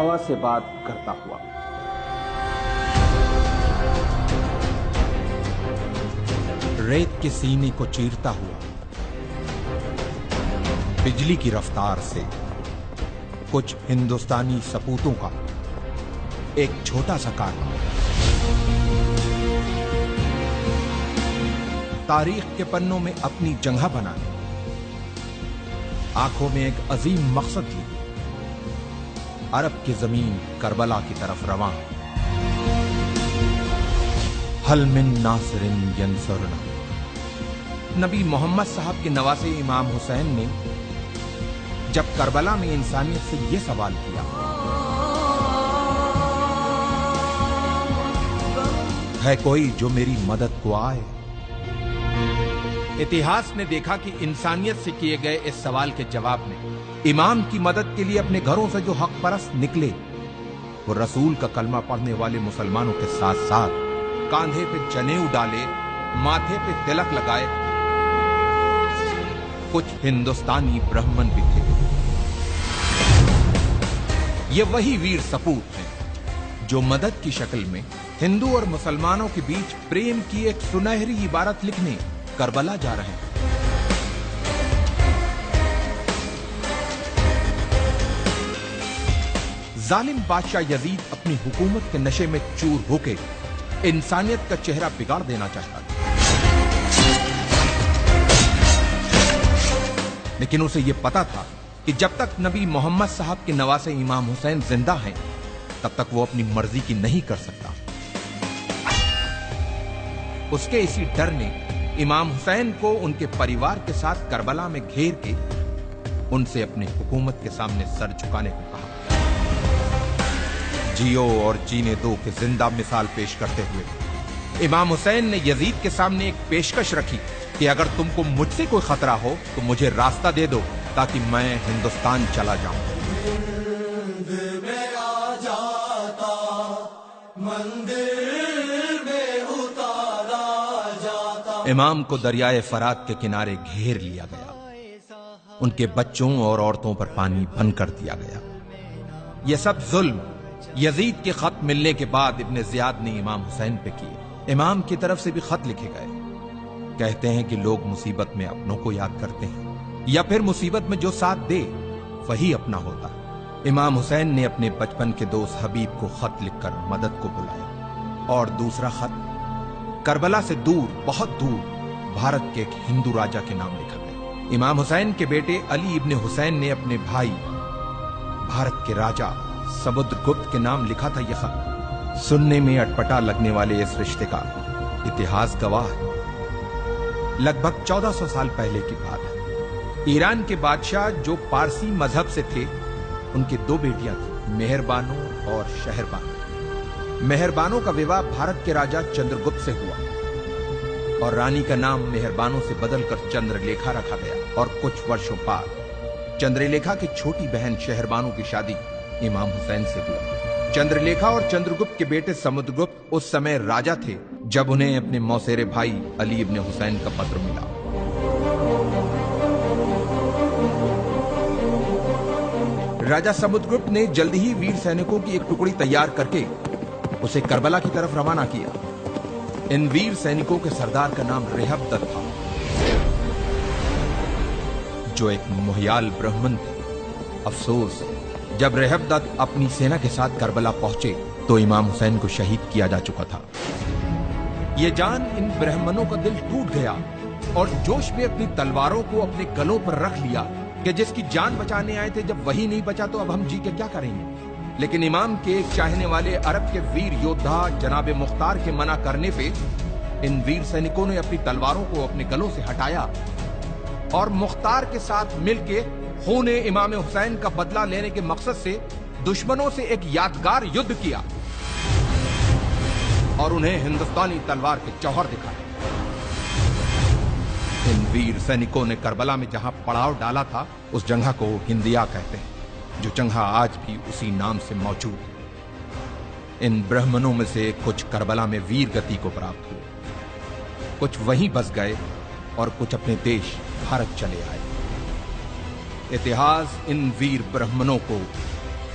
हवा से बात करता हुआ। रेत के सीने को चीरता हुआ, बिजली की रफ्तार से कुछ हिंदुस्तानी सपूतों का एक छोटा सा कारनामा तारीख के पन्नों में अपनी जगह बनाने, आंखों में एक अजीम मकसद लिए अरब की जमीन करबला की तरफ रवां। हल मिन नासिरिन यंसुरना। नबी मोहम्मद साहब के नवासे इमाम हुसैन ने जब करबला में इंसानियत से यह सवाल किया, है कोई जो मेरी मदद को आए? इतिहास ने देखा कि इंसानियत से किए गए इस सवाल के जवाब में इमाम की मदद के लिए अपने घरों से जो हक परस्त निकले, वो रसूल का कलमा पढ़ने वाले मुसलमानों के साथ साथ कांधे पे जनेऊ डाले, माथे पे तिलक लगाए कुछ हिंदुस्तानी ब्राह्मण भी थे। ये वही वीर सपूत हैं जो मदद की शक्ल में हिंदू और मुसलमानों के बीच प्रेम की एक सुनहरी इबारत लिखने करबला जा रहे हैं। जालिम बादशाह यजीद अपनी हुकूमत के नशे में चूर होके इंसानियत का चेहरा बिगाड़ देना चाहता था, लेकिन उसे यह पता था कि जब तक नबी मोहम्मद साहब के नवासे इमाम हुसैन जिंदा हैं, तब तक वो अपनी मर्जी की नहीं कर सकता। उसके इसी डर ने इमाम हुसैन को उनके परिवार के साथ करबला में घेर के उनसे अपनी हुकूमत के सामने सर झुकाने को कहा। जियो और जीने दो के जिंदा मिसाल पेश करते हुए इमाम हुसैन ने यजीद के सामने एक पेशकश रखी कि अगर तुमको मुझसे कोई खतरा हो तो मुझे रास्ता दे दो ताकि मैं हिंदुस्तान चला जाऊं। इमाम को दरियाए फरात के किनारे घेर लिया गया, उनके बच्चों और औरतों पर पानी बंद कर दिया गया। यह सब जुल्म यजीद के खत मिलने के बाद इब्ने जियाद ने इमाम हुसैन पे किए। इमाम की तरफ से भी खत लिखे गए। कहते हैं कि लोग मुसीबत में अपनों को याद करते हैं या फिर मुसीबत में जो साथ दे वही अपना होता है। इमाम हुसैन ने अपने बचपन के दोस्त हबीब को खत लिखकर मदद को बुलाया और दूसरा खत करबला से दूर, बहुत दूर भारत के एक हिंदू राजा के नाम लिखा गया। इमाम हुसैन के बेटे अली इब्ने हुसैन ने अपने भाई भारत के राजा समुद्रगुप्त के नाम लिखा था यह खत। सुनने में अटपटा लगने वाले इस रिश्ते का इतिहास गवाह है। लगभग 1400 साल पहले की बात है। ईरान के बादशाह जो पारसी मजहब से थे, उनकी दो बेटियां थी, मेहरबानो और शहरबानो। मेहरबानों का विवाह भारत के राजा चंद्रगुप्त से हुआ और रानी का नाम मेहरबानों से बदलकर चंद्रलेखा रखा गया। और कुछ वर्षों बाद चंद्रलेखा की छोटी बहन शहरबानो की शादी इमाम हुसैन से हुई। चंद्रलेखा और चंद्रगुप्त के बेटे समुद्रगुप्त उस समय राजा थे जब उन्हें अपने मौसेरे भाई अली इब्ने हुसैन का पत्र मिला। राजा समुद्रगुप्त ने जल्दी ही वीर सैनिकों की एक टुकड़ी तैयार करके उसे करबला की तरफ रवाना किया। इन वीर सैनिकों के सरदार का नाम रेहबदत था, जो एक मोहयाल ब्राह्मण थे। अफसोस, जब रेहबदत अपनी सेना के साथ करबला पहुंचे तो इमाम हुसैन को शहीद किया जा चुका था। यह जान इन ब्राह्मणों का दिल टूट गया और जोश में अपनी तलवारों को अपने गलों पर रख लिया कि जिसकी जान बचाने आए थे, जब वही नहीं बचा तो अब हम जी के क्या करेंगे। लेकिन इमाम के एक चाहने वाले अरब के वीर योद्धा जनाब मुख्तार के मना करने पे इन वीर सैनिकों ने अपनी तलवारों को अपने गलों से हटाया और मुख्तार के साथ मिलके खूने इमाम हुसैन का बदला लेने के मकसद से दुश्मनों से एक यादगार युद्ध किया और उन्हें हिंदुस्तानी तलवार के जौहर दिखाए। इन वीर सैनिकों ने करबला में जहां पड़ाव डाला था, उस जगह को हिंदिया कहते हैं, जो जगह आज भी उसी नाम से मौजूद है। इन ब्राह्मणों में से कुछ करबला में वीर गति को प्राप्त हुए, कुछ वहीं बस गए और कुछ अपने देश भारत चले आए। इतिहास इन वीर ब्राह्मणों को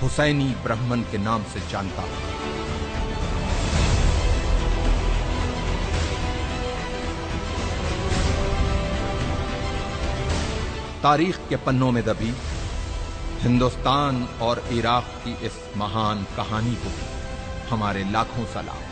हुसैनी ब्राह्मण के नाम से जानता हूं। तारीख के पन्नों में दबी हिंदुस्तान और इराक की इस महान कहानी को हमारे लाखों सलाम।